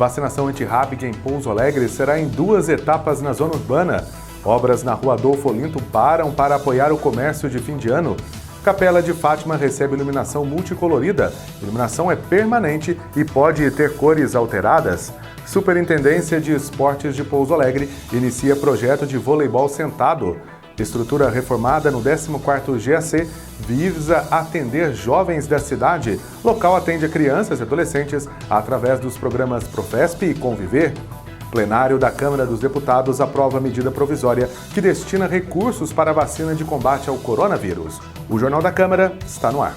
Vacinação antirrábide em Pouso Alegre será em 2 etapas na zona urbana. Obras na Rua Adolfo Olinto param para apoiar o comércio de fim de ano. Capela de Fátima recebe iluminação multicolorida. Iluminação é permanente e pode ter cores alteradas. Superintendência de Esportes de Pouso Alegre inicia projeto de voleibol sentado. Estrutura reformada no 14º GAC visa atender jovens da cidade. Local atende a crianças e adolescentes através dos programas Profesp e Conviver. Plenário da Câmara dos Deputados aprova a medida provisória que destina recursos para a vacina de combate ao coronavírus. O Jornal da Câmara está no ar.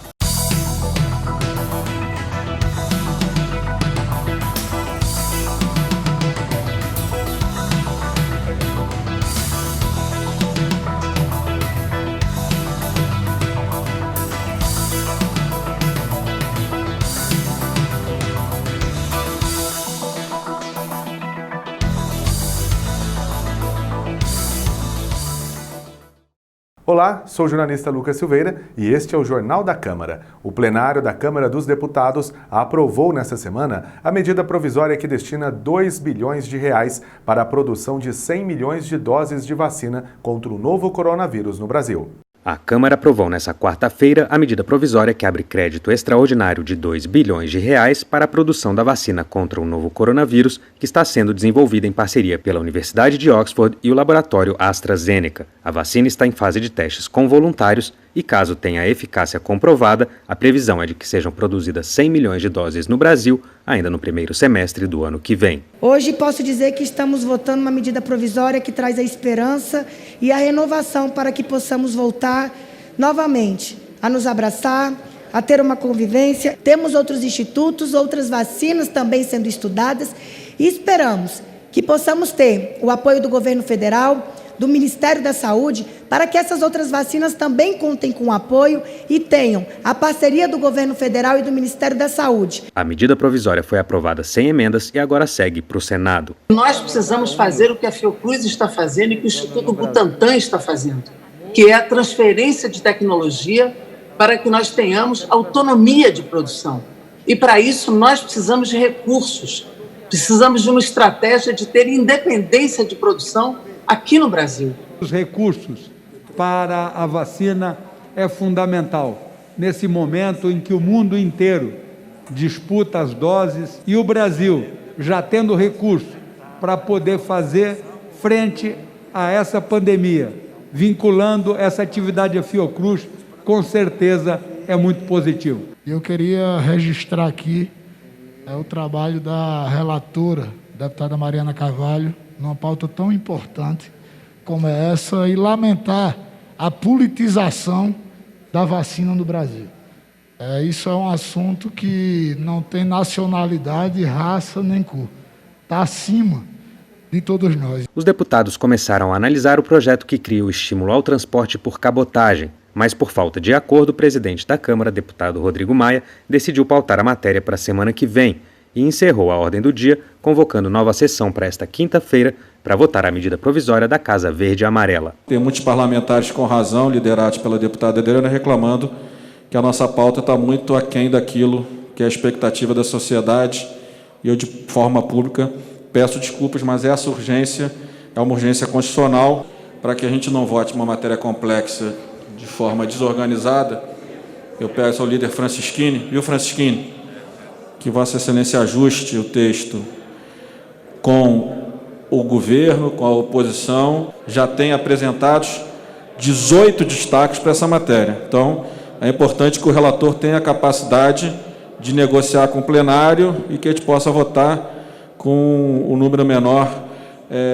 Olá, sou o jornalista Lucas Silveira e este é o Jornal da Câmara. O plenário da Câmara dos Deputados aprovou nesta semana a medida provisória que destina 2 bilhões de reais para a produção de 100 milhões de doses de vacina contra o novo coronavírus no Brasil. A Câmara aprovou nesta quarta-feira a medida provisória que abre crédito extraordinário de 2 bilhões de reais para a produção da vacina contra o novo coronavírus, que está sendo desenvolvida em parceria pela Universidade de Oxford e o laboratório AstraZeneca. A vacina está em fase de testes com voluntários e, caso tenha eficácia comprovada, a previsão é de que sejam produzidas 100 milhões de doses no Brasil, ainda no primeiro semestre do ano que vem. Hoje posso dizer que estamos votando uma medida provisória que traz a esperança e a renovação para que possamos voltar novamente a nos abraçar, a ter uma convivência. Temos outros institutos, outras vacinas também sendo estudadas e esperamos que possamos ter o apoio do governo federal, do Ministério da Saúde, para que essas outras vacinas também contem com apoio e tenham a parceria do governo federal e do Ministério da Saúde. A medida provisória foi aprovada sem emendas e agora segue para o Senado. Nós precisamos fazer o que a Fiocruz está fazendo e que o Instituto Butantan está fazendo, que é a transferência de tecnologia para que nós tenhamos autonomia de produção. E para isso nós precisamos de recursos, precisamos de uma estratégia de ter independência de produção aqui no Brasil. Os recursos para a vacina é fundamental nesse momento em que o mundo inteiro disputa as doses e o Brasil, já tendo recurso para poder fazer frente a essa pandemia, vinculando essa atividade à Fiocruz, com certeza é muito positivo. Eu queria registrar aqui o trabalho da relatora, deputada Mariana Carvalho, numa pauta tão importante como essa e lamentar a politização da vacina no Brasil. Isso é um assunto que não tem nacionalidade, raça nem cor. Está acima de todos nós. Os deputados começaram a analisar o projeto que cria o estímulo ao transporte por cabotagem, mas por falta de acordo, o presidente da Câmara, deputado Rodrigo Maia, decidiu pautar a matéria para a semana que vem e encerrou a ordem do dia, convocando nova sessão para esta quinta-feira para votar a medida provisória da Casa Verde e Amarela. Tem muitos parlamentares com razão, liderados pela deputada Adriana, reclamando que a nossa pauta está muito aquém daquilo que é a expectativa da sociedade. E eu, de forma pública, peço desculpas, mas essa urgência é uma urgência constitucional para que a gente não vote uma matéria complexa de forma desorganizada. Eu peço ao líder Francisquini, viu, Francisquini, que Vossa Excelência ajuste o texto com o governo, com a oposição. Já tem apresentados 18 destaques para essa matéria. Então, é importante que o relator tenha a capacidade de negociar com o plenário e que a gente possa votar com o número menor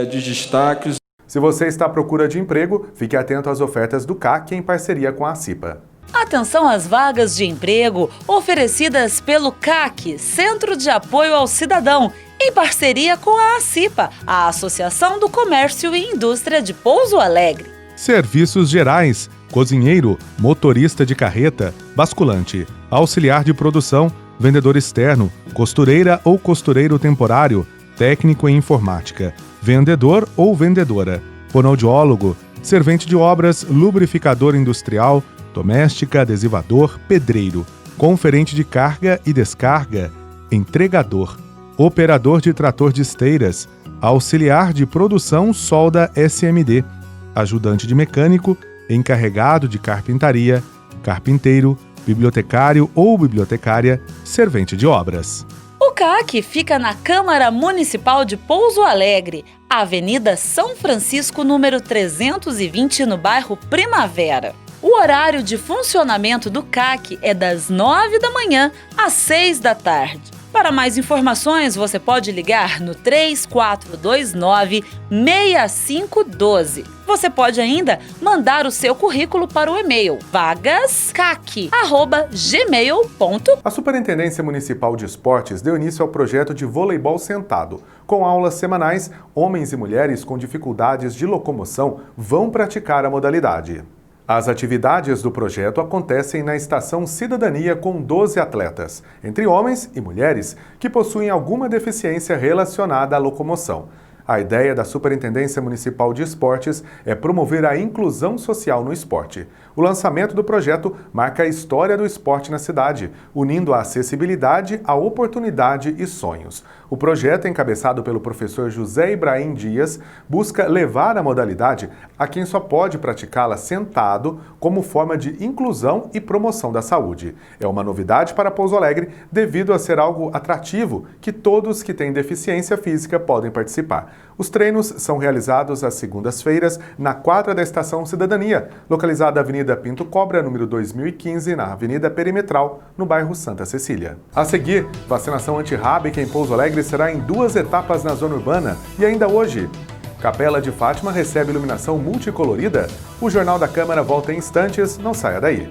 de destaques. Se você está à procura de emprego, fique atento às ofertas do CAC em parceria com a CIPA. Atenção às vagas de emprego oferecidas pelo CAC, Centro de Apoio ao Cidadão, em parceria com a ACIPA, a Associação do Comércio e Indústria de Pouso Alegre. Serviços gerais: cozinheiro, motorista de carreta, basculante, auxiliar de produção, vendedor externo, costureira ou costureiro temporário, técnico em informática, vendedor ou vendedora, fonoaudiólogo, servente de obras, lubrificador industrial, doméstica, adesivador, pedreiro, conferente de carga e descarga, entregador, operador de trator de esteiras, auxiliar de produção solda SMD, ajudante de mecânico, encarregado de carpintaria, carpinteiro, bibliotecário ou bibliotecária, servente de obras. O CAC fica na Câmara Municipal de Pouso Alegre, Avenida São Francisco, número 320, no bairro Primavera. O horário de funcionamento do CAC é das 9 da manhã às 6 da tarde. Para mais informações, você pode ligar no 3429-6512. Você pode ainda mandar o seu currículo para o e-mail vagascac@gmail.com. A Superintendência Municipal de Esportes deu início ao projeto de voleibol sentado. Com aulas semanais, homens e mulheres com dificuldades de locomoção vão praticar a modalidade. As atividades do projeto acontecem na Estação Cidadania com 12 atletas, entre homens e mulheres que possuem alguma deficiência relacionada à locomoção. A ideia da Superintendência Municipal de Esportes é promover a inclusão social no esporte. O lançamento do projeto marca a história do esporte na cidade, unindo a acessibilidade, a oportunidade e sonhos. O projeto, encabeçado pelo professor José Ibrahim Dias, busca levar a modalidade a quem só pode praticá-la sentado como forma de inclusão e promoção da saúde. É uma novidade para Pouso Alegre devido a ser algo atrativo que todos que têm deficiência física podem participar. Os treinos são realizados às segundas-feiras na quadra da Estação Cidadania, localizada na Avenida Pinto Cobra, número 2015, na Avenida Perimetral, no bairro Santa Cecília. A seguir, vacinação antirrábica em Pouso Alegre será em 2 etapas na zona urbana e ainda hoje. Capela de Fátima recebe iluminação multicolorida. O Jornal da Câmara volta em instantes, não saia daí.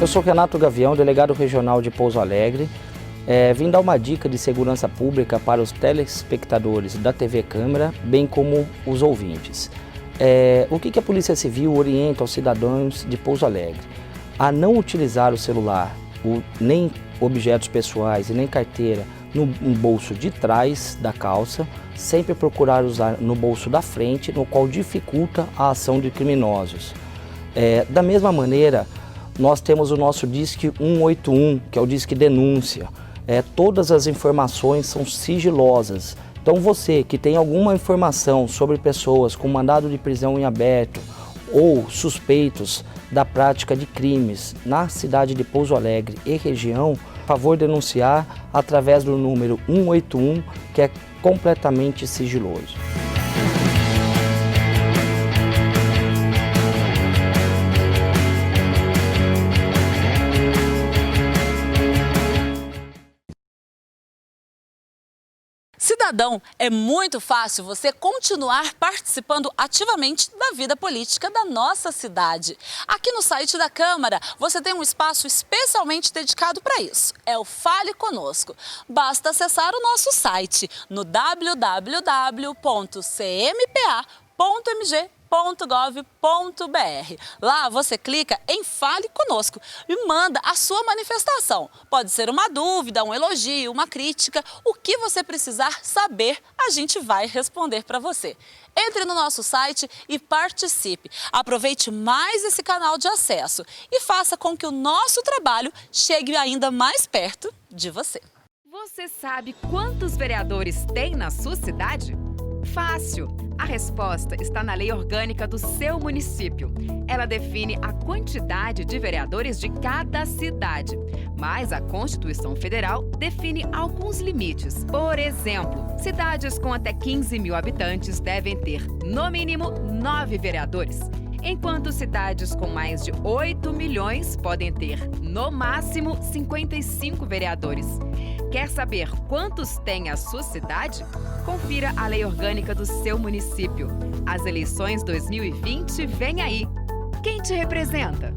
Eu sou Renato Gavião, delegado regional de Pouso Alegre. Vim dar uma dica de segurança pública para os telespectadores da TV Câmara, bem como os ouvintes. O que a Polícia Civil orienta aos cidadãos de Pouso Alegre? A não utilizar o celular, nem objetos pessoais e nem carteira no bolso de trás da calça, sempre procurar usar no bolso da frente, no qual dificulta a ação de criminosos. Da mesma maneira, nós temos o nosso Disque 181, que é o Disque Denúncia. Todas as informações são sigilosas. Então você que tem alguma informação sobre pessoas com mandado de prisão em aberto ou suspeitos da prática de crimes na cidade de Pouso Alegre e região, por favor denunciar através do número 181, que é completamente sigiloso. Cidadão, é muito fácil você continuar participando ativamente da vida política da nossa cidade. Aqui no site da Câmara, você tem um espaço especialmente dedicado para isso. É o Fale Conosco. Basta acessar o nosso site no www.cmpa.mg.gov.br. Lá você clica em Fale Conosco e manda a sua manifestação. Pode ser uma dúvida, um elogio, uma crítica, o que você precisar saber, a gente vai responder para você. Entre no nosso site e participe. Aproveite mais esse canal de acesso e faça com que o nosso trabalho chegue ainda mais perto de você. Você sabe quantos vereadores tem na sua cidade? Fácil! A resposta está na Lei Orgânica do seu município. Ela define a quantidade de vereadores de cada cidade. Mas a Constituição Federal define alguns limites. Por exemplo, cidades com até 15 mil habitantes devem ter, no mínimo, 9 vereadores. Enquanto cidades com mais de 8 milhões podem ter, no máximo, 55 vereadores. Quer saber quantos tem a sua cidade? Confira a Lei Orgânica do seu município. As eleições 2020 vêm aí. Quem te representa?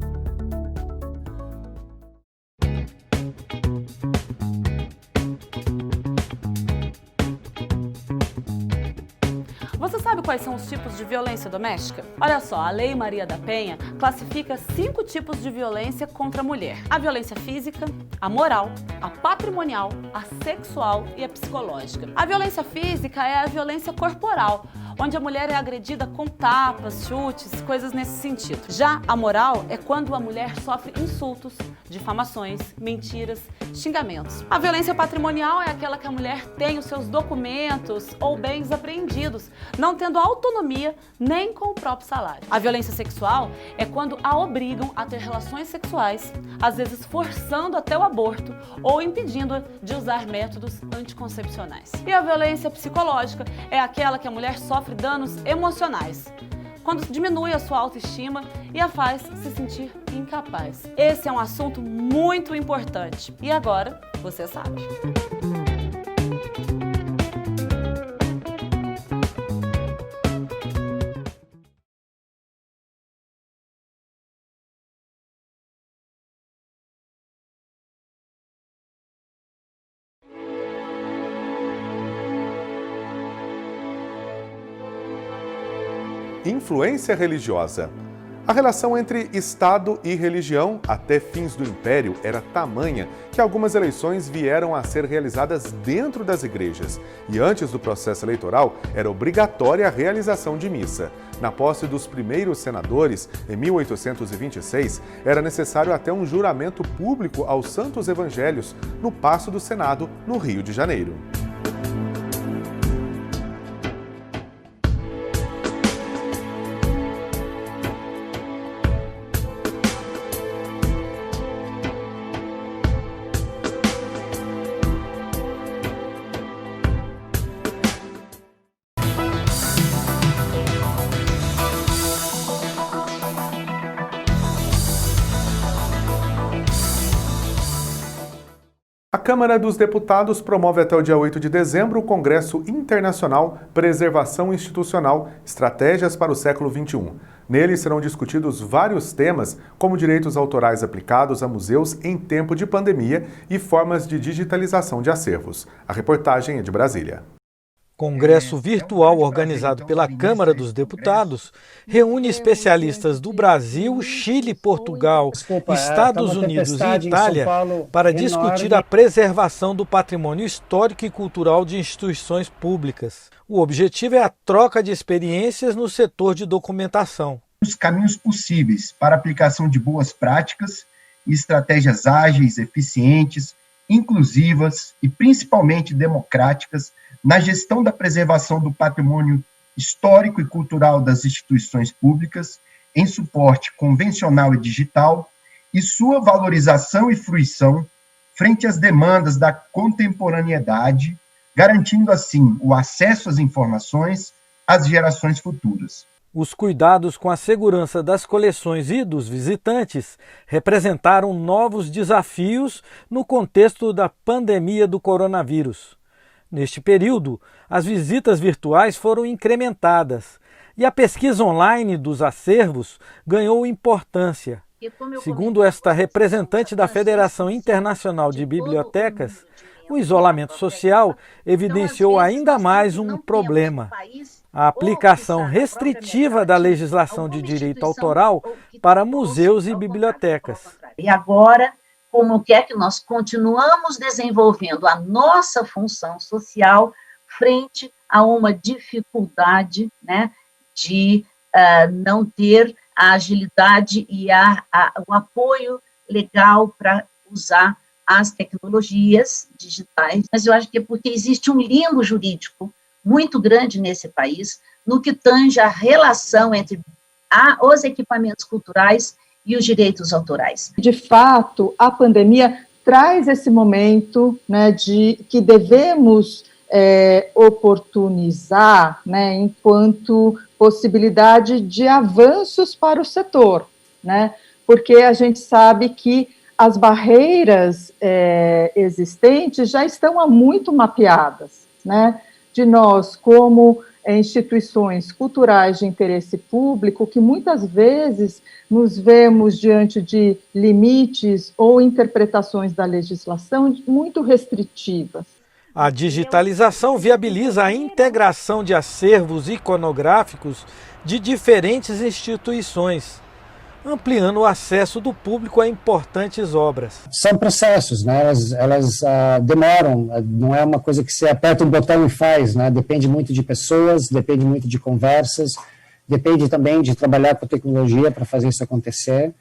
Você sabe quais são os tipos de violência doméstica? Olha só, a Lei Maria da Penha classifica 5 tipos de violência contra a mulher. A violência física, a moral, a patrimonial, a sexual e a psicológica. A violência física é a violência corporal, onde a mulher é agredida com tapas, chutes, coisas nesse sentido. Já a moral é quando a mulher sofre insultos, difamações, mentiras, xingamentos. A violência patrimonial é aquela que a mulher tem os seus documentos ou bens apreendidos, não tendo autonomia nem com o próprio salário. A violência sexual é quando a obrigam a ter relações sexuais, às vezes forçando até o aborto ou impedindo de usar métodos anticoncepcionais. E a violência psicológica é aquela que a mulher sofre danos emocionais, quando diminui a sua autoestima e a faz se sentir incapaz. Esse é um assunto muito importante. E agora, você sabe. Influência religiosa. A relação entre Estado e religião, até fins do Império, era tamanha que algumas eleições vieram a ser realizadas dentro das igrejas. E antes do processo eleitoral, era obrigatória a realização de missa. Na posse dos primeiros senadores, em 1826, era necessário até um juramento público aos Santos Evangelhos, no Paço do Senado, no Rio de Janeiro. A Câmara dos Deputados promove até o dia 8 de dezembro o Congresso Internacional Preservação Institucional, Estratégias para o Século XXI. Nele serão discutidos vários temas, como direitos autorais aplicados a museus em tempo de pandemia e formas de digitalização de acervos. A reportagem é de Brasília. Congresso virtual organizado pela Câmara dos Deputados reúne especialistas do Brasil, Chile, Portugal, Estados Unidos e Itália para discutir a preservação do patrimônio histórico e cultural de instituições públicas. O objetivo é a troca de experiências no setor de documentação. Os caminhos possíveis para a aplicação de boas práticas e estratégias ágeis, eficientes, inclusivas e principalmente democráticas na gestão da preservação do patrimônio histórico e cultural das instituições públicas, em suporte convencional e digital, e sua valorização e fruição frente às demandas da contemporaneidade, garantindo assim o acesso às informações às gerações futuras. Os cuidados com a segurança das coleções e dos visitantes representaram novos desafios no contexto da pandemia do coronavírus. Neste período, as visitas virtuais foram incrementadas e a pesquisa online dos acervos ganhou importância. Segundo esta representante da Federação Internacional de Bibliotecas, o isolamento social evidenciou ainda mais um problema: a aplicação restritiva da legislação de direito autoral para museus e bibliotecas. E agora, como é que nós continuamos desenvolvendo a nossa função social frente a uma dificuldade, né, de não ter a agilidade e o apoio legal para usar as tecnologias digitais. Mas eu acho que é porque existe um limbo jurídico muito grande nesse país no que tange a relação entre os equipamentos culturais e os direitos autorais. De fato, a pandemia traz esse momento, né, de que devemos oportunizar, né, enquanto possibilidade de avanços para o setor, né, porque a gente sabe que as barreiras existentes já estão muito mapeadas, né, de nós como instituições culturais de interesse público, que muitas vezes nos vemos diante de limites ou interpretações da legislação muito restritivas. A digitalização viabiliza a integração de acervos iconográficos de diferentes instituições, ampliando o acesso do público a importantes obras. São processos, né? Elas demoram, não é uma coisa que você aperta um botão e faz, né? Depende muito de pessoas, depende muito de conversas, depende também de trabalhar com tecnologia para fazer isso acontecer.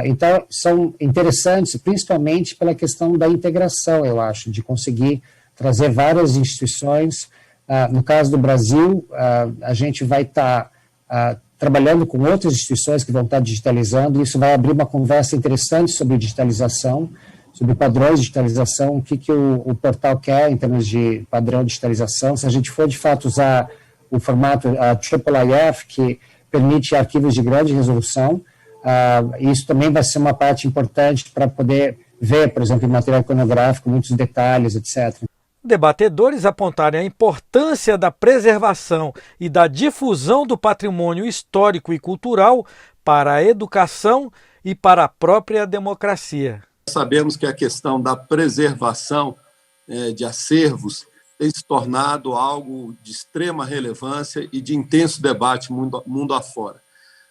Então, são interessantes, principalmente pela questão da integração, eu acho, de conseguir trazer várias instituições. No caso do Brasil, a gente vai estar trabalhando com outras instituições que vão estar digitalizando, e isso vai abrir uma conversa interessante sobre digitalização, sobre padrões de digitalização, o que o portal quer em termos de padrão de digitalização. Se a gente for, de fato, usar o formato IIIF, que permite arquivos de grande resolução, isso também vai ser uma parte importante para poder ver, por exemplo, em material iconográfico, muitos detalhes, etc. Debatedores apontaram a importância da preservação e da difusão do patrimônio histórico e cultural para a educação e para a própria democracia. Sabemos que a questão da preservação de acervos tem se tornado algo de extrema relevância e de intenso debate mundo afora.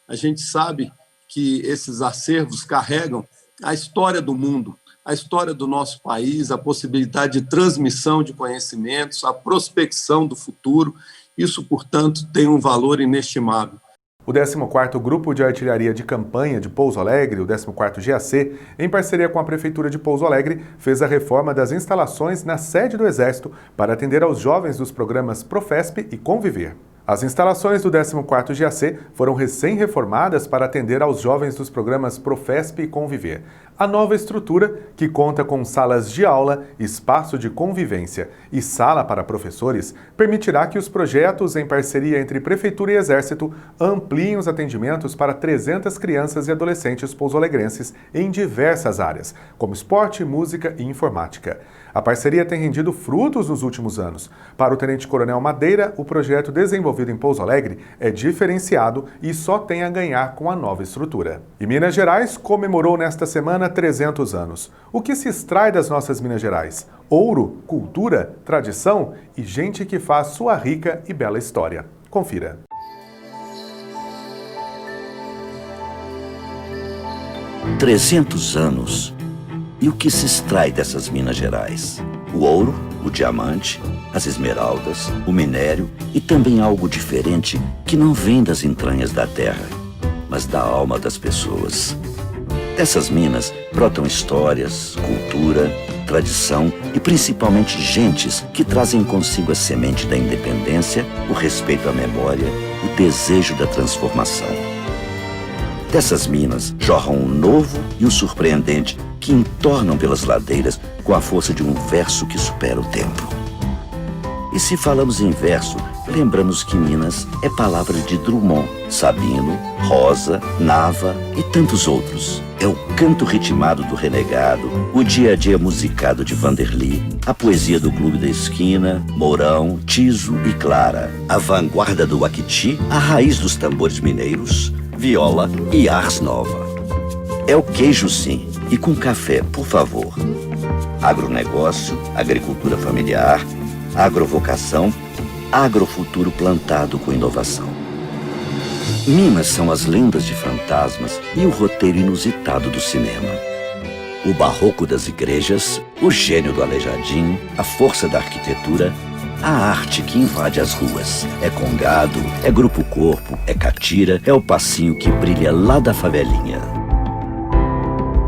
A gente sabe que esses acervos carregam a história do mundo, a história do nosso país, a possibilidade de transmissão de conhecimentos, a prospecção do futuro. Isso, portanto, tem um valor inestimável. O 14º Grupo de Artilharia de Campanha de Pouso Alegre, o 14º GAC, em parceria com a Prefeitura de Pouso Alegre, fez a reforma das instalações na sede do Exército para atender aos jovens dos programas Profesp e Conviver. As instalações do 14º GAC foram recém-reformadas para atender aos jovens dos programas Profesp e Conviver. A nova estrutura, que conta com salas de aula, espaço de convivência e sala para professores, permitirá que os projetos em parceria entre Prefeitura e Exército ampliem os atendimentos para 300 crianças e adolescentes pouso-alegrenses em diversas áreas, como esporte, música e informática. A parceria tem rendido frutos nos últimos anos. Para o Tenente Coronel Madeira, o projeto desenvolvido em Pouso Alegre é diferenciado e só tem a ganhar com a nova estrutura. E Minas Gerais comemorou nesta semana 300 anos. O que se extrai das nossas Minas Gerais? Ouro, cultura, tradição e gente que faz sua rica e bela história. Confira. Há 300 anos. E o que se extrai dessas Minas Gerais? O ouro, o diamante, as esmeraldas, o minério e também algo diferente que não vem das entranhas da terra, mas da alma das pessoas. Dessas minas brotam histórias, cultura, tradição e principalmente gentes que trazem consigo a semente da independência, o respeito à memória, o desejo da transformação. Dessas minas jorram o novo e o surpreendente que entornam pelas ladeiras com a força de um verso que supera o tempo. E se falamos em verso, lembramos que Minas é palavra de Drummond, Sabino, Rosa, Nava e tantos outros. É o canto ritmado do renegado, o dia a dia musicado de Vanderly, a poesia do Clube da Esquina, Mourão, Tiso e Clara, a vanguarda do Aquiti, a raiz dos tambores mineiros, viola e ars nova. É o queijo sim, e com café, por favor. Agronegócio, agricultura familiar, agrovocação, agrofuturo plantado com inovação. Minas são as lendas de fantasmas e o roteiro inusitado do cinema. O barroco das igrejas, o gênio do Aleijadinho, a força da arquitetura, a arte que invade as ruas. É congado, é grupo corpo, é catira, é o passinho que brilha lá da favelinha.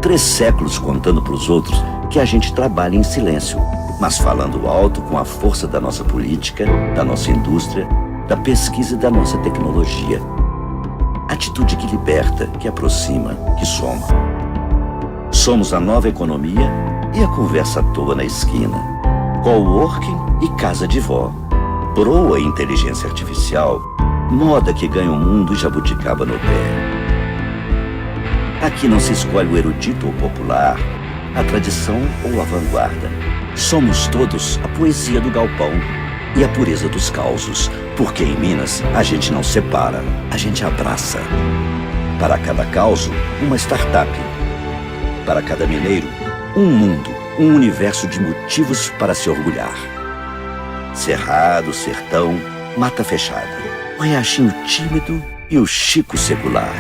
3 séculos contando pros outros que a gente trabalha em silêncio, mas falando alto com a força da nossa política, da nossa indústria, da pesquisa e da nossa tecnologia. Atitude que liberta, que aproxima, que soma. Somos a nova economia e a conversa à toa na esquina. Coworking e casa de vó. Proa e inteligência artificial. Moda que ganha o mundo e jabuticaba no pé. Aqui não se escolhe o erudito ou popular, a tradição ou a vanguarda. Somos todos a poesia do galpão e a pureza dos causos, porque em Minas a gente não separa, a gente abraça. Para cada causo, uma startup. Para cada mineiro, um mundo um universo de motivos para se orgulhar. Cerrado, sertão, mata fechada, o riachinho tímido e o Chico secular.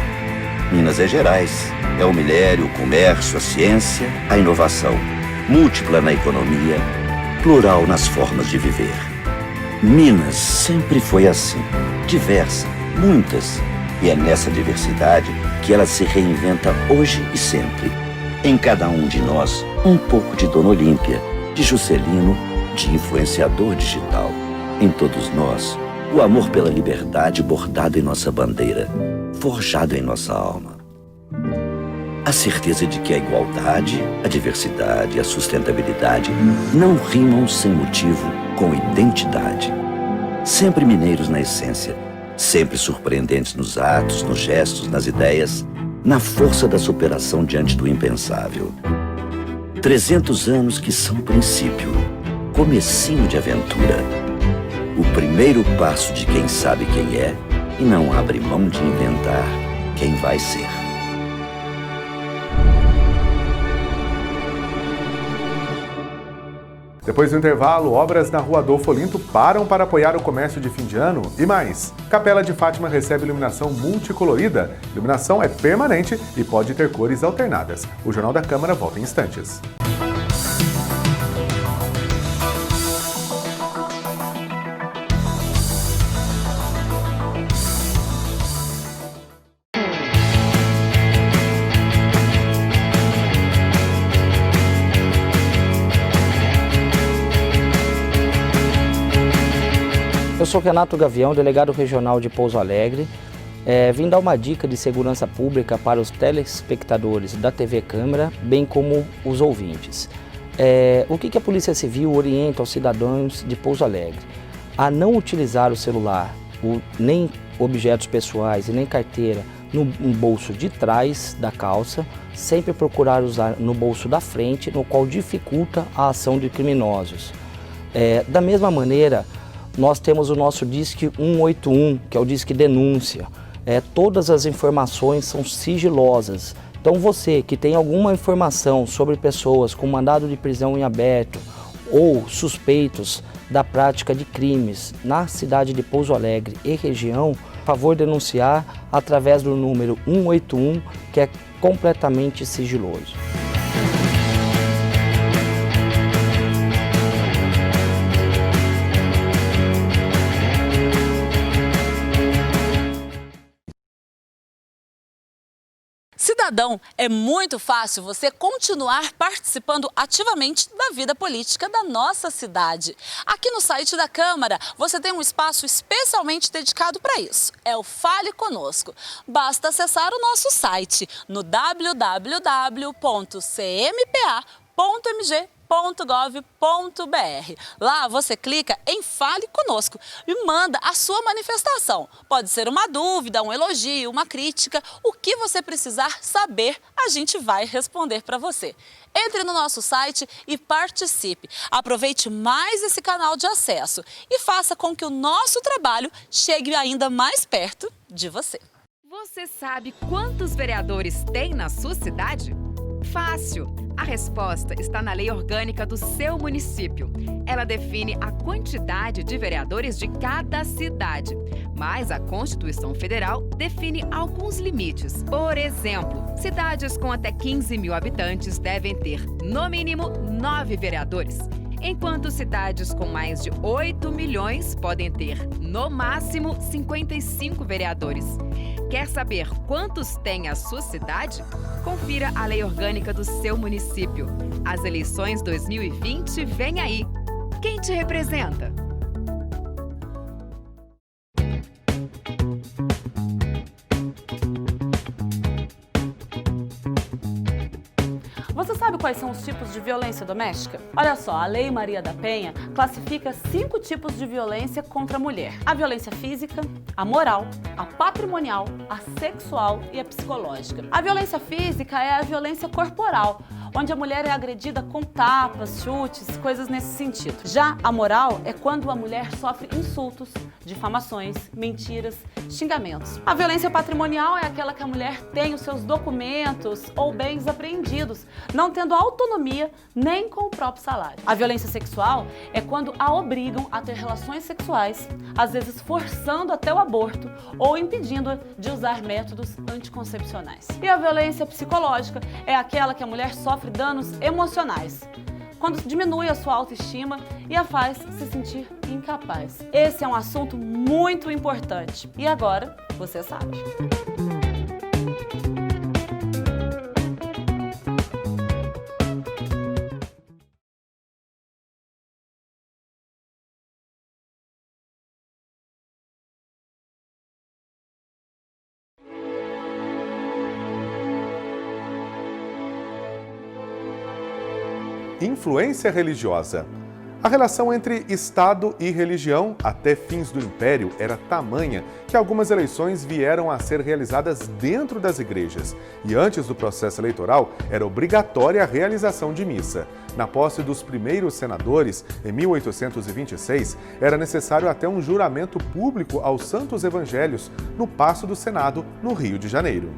Minas Gerais é o minério, o comércio, a ciência, a inovação, múltipla na economia, plural nas formas de viver. Minas sempre foi assim, diversa, muitas, e é nessa diversidade que ela se reinventa hoje e sempre. Em cada um de nós, um pouco de Dona Olímpia, de Juscelino, de influenciador digital. Em todos nós, o amor pela liberdade bordado em nossa bandeira, forjado em nossa alma. A certeza de que a igualdade, a diversidade e a sustentabilidade não rimam sem motivo com identidade. Sempre mineiros na essência, sempre surpreendentes nos atos, nos gestos, nas ideias, na força da superação diante do impensável. 300 anos que são princípio, comecinho de aventura. O primeiro passo de quem sabe quem é e não abre mão de inventar quem vai ser. Depois do intervalo, obras na Rua Adolfo Olinto param para apoiar o comércio de fim de ano e mais. Capela de Fátima recebe iluminação multicolorida. Iluminação é permanente e pode ter cores alternadas. O Jornal da Câmara volta em instantes. Eu sou Renato Gavião, delegado regional de Pouso Alegre. Vim dar uma dica de segurança pública para os telespectadores da TV Câmara, bem como os ouvintes. O que a Polícia Civil orienta aos cidadãos de Pouso Alegre? A não utilizar o celular, nem objetos pessoais e nem carteira no bolso de trás da calça, sempre procurar usar no bolso da frente, no qual dificulta a ação de criminosos. Da mesma maneira, nós temos o nosso Disque 181, que é o Disque Denúncia. Todas as informações são sigilosas. Então você que tem alguma informação sobre pessoas com mandado de prisão em aberto ou suspeitos da prática de crimes na cidade de Pouso Alegre e região, por favor denunciar através do número 181, que é completamente sigiloso. Cidadão, é muito fácil você continuar participando ativamente da vida política da nossa cidade. Aqui no site da Câmara, você tem um espaço especialmente dedicado para isso. É o Fale Conosco. Basta acessar o nosso site no www.cmpa.mg.gov.br. Lá você clica em Fale Conosco e manda a sua manifestação. Pode ser uma dúvida, um elogio, uma crítica, o que você precisar saber, a gente vai responder para você. Entre no nosso site e participe. Aproveite mais esse canal de acesso e faça com que o nosso trabalho chegue ainda mais perto de você. Você sabe quantos vereadores tem na sua cidade? Fácil! A resposta está na Lei Orgânica do seu município. Ela define a quantidade de vereadores de cada cidade. Mas a Constituição Federal define alguns limites. Por exemplo, cidades com até 15 mil habitantes devem ter, no mínimo, 9 vereadores. Enquanto cidades com mais de 8 milhões podem ter, no máximo, 55 vereadores. Quer saber quantos tem a sua cidade? Confira a Lei Orgânica do seu município. As eleições 2020 vêm aí. Quem te representa? Você sabe quais são os tipos de violência doméstica? Olha só, a Lei Maria da Penha classifica 5 tipos de violência contra a mulher. A violência física, a moral, a patrimonial, a sexual e a psicológica. A violência física é a violência corporal, onde a mulher é agredida com tapas, chutes, coisas nesse sentido. Já a moral é quando a mulher sofre insultos, difamações, mentiras, xingamentos. A violência patrimonial é aquela que a mulher tem os seus documentos ou bens apreendidos, não tendo autonomia nem com o próprio salário. A violência sexual é quando a obrigam a ter relações sexuais, às vezes forçando até o aborto ou impedindo-a de usar métodos anticoncepcionais. E a violência psicológica é aquela que a mulher sofre danos emocionais, quando diminui a sua autoestima e a faz se sentir incapaz. Esse é um assunto muito importante. E agora, você sabe. Influência religiosa. A relação entre Estado e religião, até fins do Império, era tamanha que algumas eleições vieram a ser realizadas dentro das igrejas. E antes do processo eleitoral, era obrigatória a realização de missa. Na posse dos primeiros senadores, em 1826, era necessário até um juramento público aos Santos Evangelhos, no Paço do Senado, no Rio de Janeiro.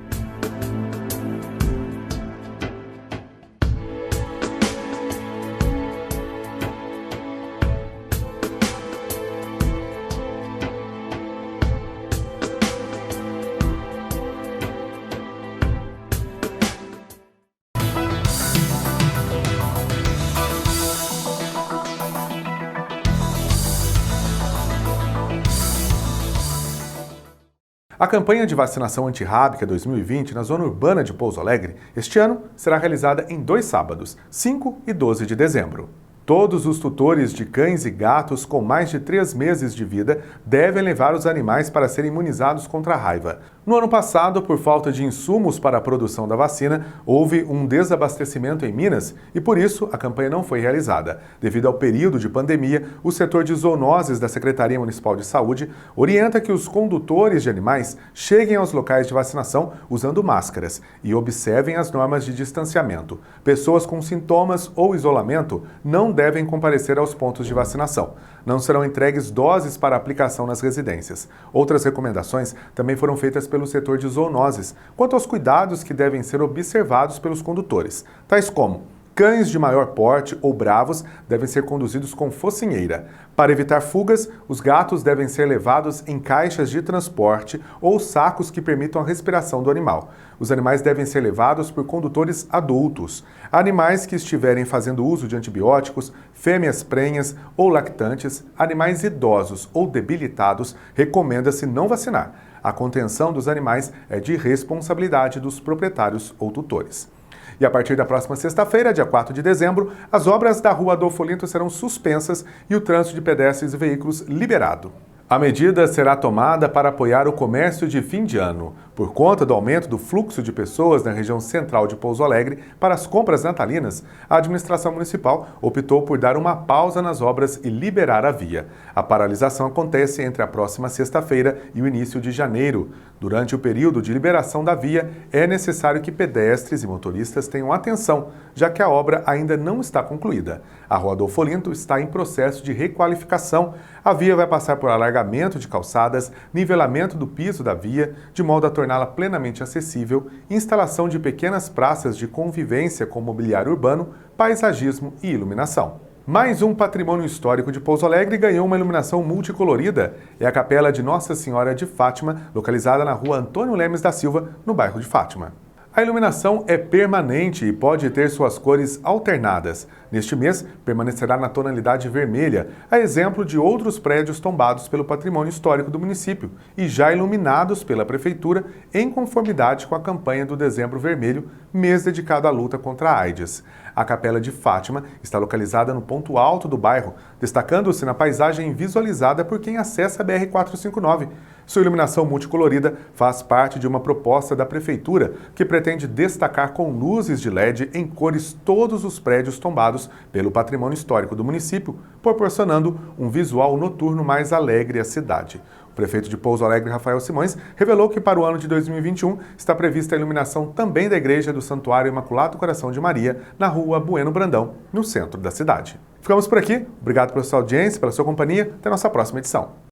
A campanha de vacinação antirrábica 2020 na zona urbana de Pouso Alegre, este ano, será realizada em 2 sábados, 5 e 12 de dezembro. Todos os tutores de cães e gatos com mais de 3 meses de vida devem levar os animais para serem imunizados contra a raiva. No ano passado, por falta de insumos para a produção da vacina, houve um desabastecimento em Minas e, por isso, a campanha não foi realizada. Devido ao período de pandemia, o setor de zoonoses da Secretaria Municipal de Saúde orienta que os condutores de animais cheguem aos locais de vacinação usando máscaras e observem as normas de distanciamento. Pessoas com sintomas ou isolamento não devem comparecer aos pontos de vacinação. Não serão entregues doses para aplicação nas residências. Outras recomendações também foram feitas pelo setor de zoonoses, quanto aos cuidados que devem ser observados pelos condutores, tais como cães de maior porte ou bravos devem ser conduzidos com focinheira. Para evitar fugas, os gatos devem ser levados em caixas de transporte ou sacos que permitam a respiração do animal. Os animais devem ser levados por condutores adultos. Animais que estiverem fazendo uso de antibióticos, fêmeas prenhas ou lactantes, animais idosos ou debilitados, recomenda-se não vacinar. A contenção dos animais é de responsabilidade dos proprietários ou tutores. E a partir da próxima sexta-feira, dia 4 de dezembro, as obras da Rua Adolfo Olinto serão suspensas e o trânsito de pedestres e veículos liberado. A medida será tomada para apoiar o comércio de fim de ano. Por conta do aumento do fluxo de pessoas na região central de Pouso Alegre para as compras natalinas, a administração municipal optou por dar uma pausa nas obras e liberar a via. A paralisação acontece entre a próxima sexta-feira e o início de janeiro. Durante o período de liberação da via, é necessário que pedestres e motoristas tenham atenção, já que a obra ainda não está concluída. A Rua Adolfo Olinto está em processo de requalificação. A via vai passar por alargamento de calçadas, nivelamento do piso da via, de modo a torná-la plenamente acessível, instalação de pequenas praças de convivência com mobiliário urbano, paisagismo e iluminação. Mais um patrimônio histórico de Pouso Alegre ganhou uma iluminação multicolorida. É a Capela de Nossa Senhora de Fátima, localizada na Rua Antônio Lemes da Silva, no bairro de Fátima. A iluminação é permanente e pode ter suas cores alternadas. Neste mês, permanecerá na tonalidade vermelha, a exemplo de outros prédios tombados pelo patrimônio histórico do município e já iluminados pela Prefeitura em conformidade com a campanha do Dezembro Vermelho, mês dedicado à luta contra a AIDS. A Capela de Fátima está localizada no ponto alto do bairro, destacando-se na paisagem visualizada por quem acessa a BR-459. Sua iluminação multicolorida faz parte de uma proposta da Prefeitura que pretende destacar com luzes de LED em cores todos os prédios tombados pelo patrimônio histórico do município, proporcionando um visual noturno mais alegre à cidade. O prefeito de Pouso Alegre, Rafael Simões, revelou que para o ano de 2021 está prevista a iluminação também da igreja do Santuário Imaculado Coração de Maria, na rua Bueno Brandão, no centro da cidade. Ficamos por aqui. Obrigado pela sua audiência, pela sua companhia. Até a nossa próxima edição.